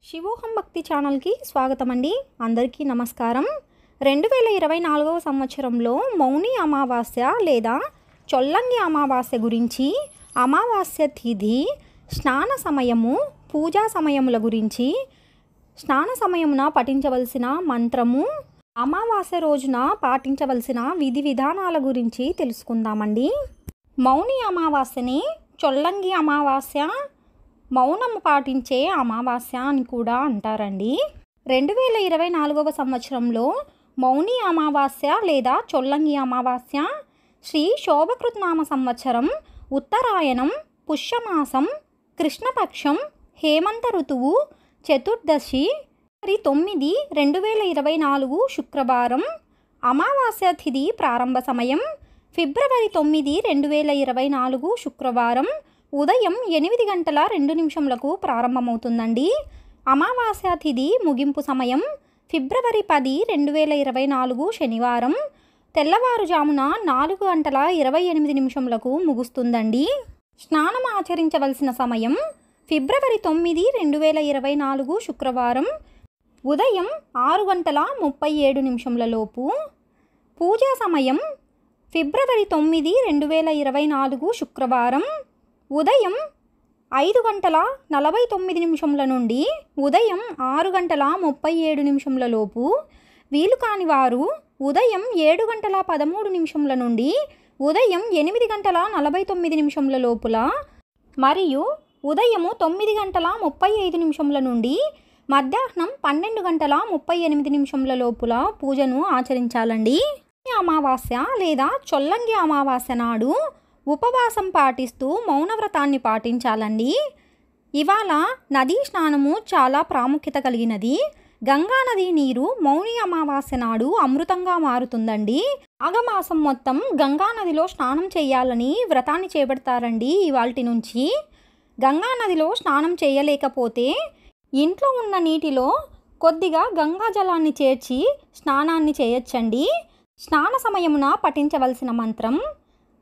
శివోహం భక్తి ఛానల్కి స్వాగతం అండి. అందరికీ నమస్కారం. 2024వ సంవత్సరంలో మౌని అమావాస్య లేదా చొల్లంగి అమావాస్య గురించి, అమావాస్య తిథి, స్నాన సమయము, పూజా సమయముల గురించి, స్నాన సమయమున పఠించవలసిన మంత్రము, అమావాస్య రోజున పాటించవలసిన విధి విధానాల గురించి తెలుసుకుందామండి. మౌని అమావాస్యని చొల్లంగి అమావాస్య, మౌనము పాటించే అమావాస్య అని కూడా అంటారండి. 2024వ సంవత్సరంలో మౌని అమావాస్య లేదా చొల్లంగి అమావాస్య శ్రీ శోభకృత్నామ సంవత్సరం, ఉత్తరాయణం, పుష్యమాసం, కృష్ణపక్షం, హేమంత ఋతువు, చతుర్దశి, 9 2024 శుక్రవారం. అమావాస్య తిథి ప్రారంభ సమయం ఫిబ్రవరి 9 2024 శుక్రవారం ఉదయం 8 గంటల 2 నిమిషములకు ప్రారంభమవుతుందండి. అమావాస్య తిథి ముగింపు సమయం ఫిబ్రవరి 10 2024 శనివారం తెల్లవారుజామున 4 గంటల 28 నిమిషములకు ముగుస్తుందండి. స్నానం ఆచరించవలసిన సమయం ఫిబ్రవరి 9 2024 శుక్రవారం ఉదయం 6 గంటల 37 నిమిషముల లోపు. పూజా సమయం ఫిబ్రవరి 9 2024 శుక్రవారం ఉదయం 5 గంటల 49 నిమిషముల నుండి ఉదయం 6 గంటల 37 నిమిషముల లోపు. వీలు కాని వారు ఉదయం 7 గంటల 13 నిమిషముల నుండి ఉదయం 8 గంటల 49 నిమిషముల లోపల మరియు ఉదయం 9 గంటల 35 నిమిషముల నుండి మధ్యాహ్నం 12 గంటల 38 నిమిషముల లోపల పూజను ఆచరించాలండి. అమావాస్య లేదా చొల్లంగి అమావాస్య నాడు ఉపవాసం పాటిస్తూ మౌనవ్రతాన్ని పాటించాలండి. ఇవాళ నదీ స్నానము చాలా ప్రాముఖ్యత కలిగినది. గంగా నది నీరు మౌని అమావాస్య నాడు అమృతంగా మారుతుందండి. మాఘమాసం మొత్తం గంగా నదిలో స్నానం చేయాలని వ్రతాన్ని చేపడతారండి. ఇవాల్టి నుంచి గంగా నదిలో స్నానం చేయలేకపోతే ఇంట్లో ఉన్న నీటిలో కొద్దిగా గంగా జలాన్ని చేర్చి స్నానాన్ని చేయొచ్చండి. స్నాన సమయమున పఠించవలసిన మంత్రం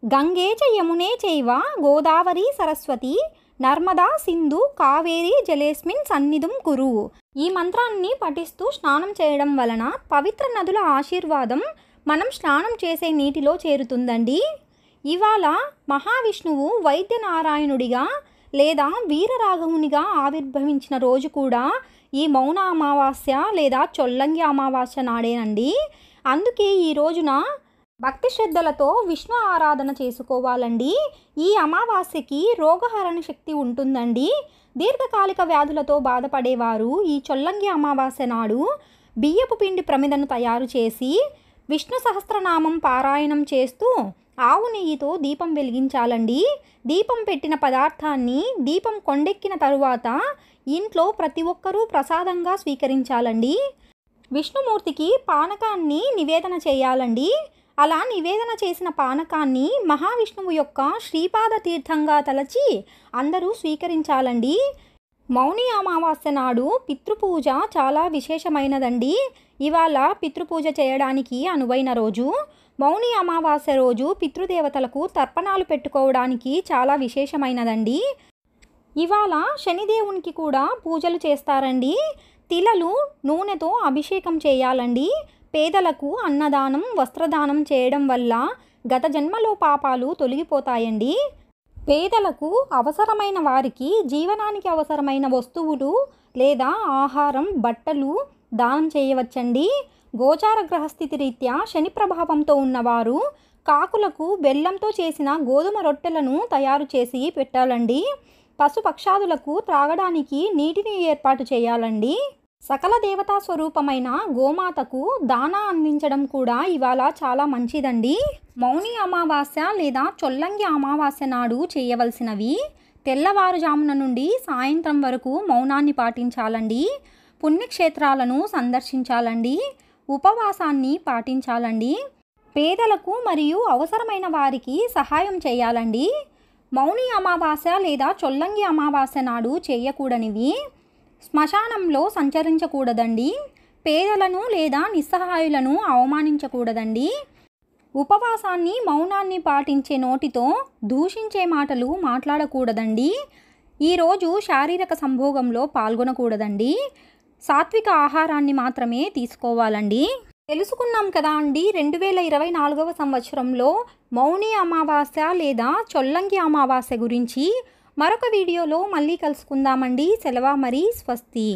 గంగే చ యమునే చైవ గోదావరి సరస్వతి నర్మదా సింధు కావేరి జలేస్మిన్ సన్నిధం కురు. ఈ మంత్రాన్ని పఠిస్తూ స్నానం చేయడం వలన పవిత్ర నదుల ఆశీర్వాదం మనం స్నానం చేసే నీటిలో చేరుతుందండి. ఇవాళ మహావిష్ణువు వైద్యనారాయణుడిగా లేదా వీరరాఘవునిగా ఆవిర్భవించిన రోజు కూడా ఈ మౌన అమావాస్య లేదా చొల్లంగి అమావాస్య నాడేనండి. అందుకే ఈ రోజున భక్తి శ్రద్ధలతో విష్ణు ఆరాధన చేసుకోవాలండి. ఈ అమావాస్యకి రోగహరణ శక్తి ఉంటుందండి. దీర్ఘకాలిక వ్యాధులతో బాధపడేవారు ఈ చొల్లంగి అమావాస్య నాడు బియ్యపు పిండి ప్రమిదను తయారు చేసి విష్ణు సహస్రనామం పారాయణం చేస్తూ ఆవు నెయ్యితో దీపం వెలిగించాలండి. దీపం పెట్టిన పదార్థాన్ని దీపం కొండెక్కిన తరువాత ఇంట్లో ప్రతి ఒక్కరూ ప్రసాదంగా స్వీకరించాలండి. విష్ణుమూర్తికి పానకాన్ని నివేదన చేయాలండి. అలా నివేదన చేసిన పానకాన్ని మహావిష్ణువు యొక్క శ్రీపాద తీర్థంగా తలచి అందరూ స్వీకరించాలండి. మౌని అమావాస్య నాడు పితృపూజ చాలా విశేషమైనదండి. ఇవాళ పితృపూజ చేయడానికి అనువైన రోజు. మౌని అమావాస్య రోజు పితృదేవతలకు తర్పణాలు పెట్టుకోవడానికి చాలా విశేషమైనదండి. ఇవాళ శనిదేవునికి కూడా పూజలు చేస్తారండి. తిలలు నూనెతో అభిషేకం చేయాలండి. పేదలకు అన్నదానం, వస్త్రదానం చేయడం వల్ల గత జన్మలో పాపాలు తొలగిపోతాయండి. పేదలకు అవసరమైన వారికి జీవనానికి అవసరమైన వస్తువులు లేదా ఆహారం, బట్టలు దానం చేయవచ్చండి. గోచార గ్రహస్థితి రీత్యా శని ప్రభావంతో ఉన్నవారు కాకులకు బెల్లంతో చేసిన గోధుమ రొట్టెలను తయారు చేసి పెట్టాలండి. పశుపక్షాదులకు త్రాగడానికి నీటిని ఏర్పాటు చేయాలండి. సకల దేవతా స్వరూపమైన గోమాతకు దానా అందించడం కూడా ఇవాళ చాలా మంచిదండి. మౌని అమావాస్య లేదా చొల్లంగి అమావాస్య నాడు చేయవలసినవి: తెల్లవారుజామున నుండి సాయంత్రం వరకు మౌనాన్ని పాటించాలండి. పుణ్యక్షేత్రాలను సందర్శించాలండి. ఉపవాసాన్ని పాటించాలండి. పేదలకు మరియు అవసరమైన వారికి సహాయం చేయాలండి. మౌని అమావాస్య లేదా చొల్లంగి అమావాస్య నాడు చేయకూడనివి: శ్మశానంలో సంచరించకూడదండి. పేదలను లేదా నిస్సహాయులను అవమానించకూడదండి. ఉపవాసాన్ని, మౌనాన్ని పాటించే నోటితో దూషించే మాటలు మాట్లాడకూడదండి. ఈరోజు శారీరక సంభోగంలో పాల్గొనకూడదండి. సాత్విక ఆహారాన్ని మాత్రమే తీసుకోవాలండి. తెలుసుకున్నాం కదా అండి 2024వ సంవత్సరంలో మౌని అమావాస్య లేదా చొల్లంగి అమావాస్య గురించి. మరొక వీడియోలో మళ్ళీ కలుసుకుందామండి. సెలవు మరి, స్వస్తి.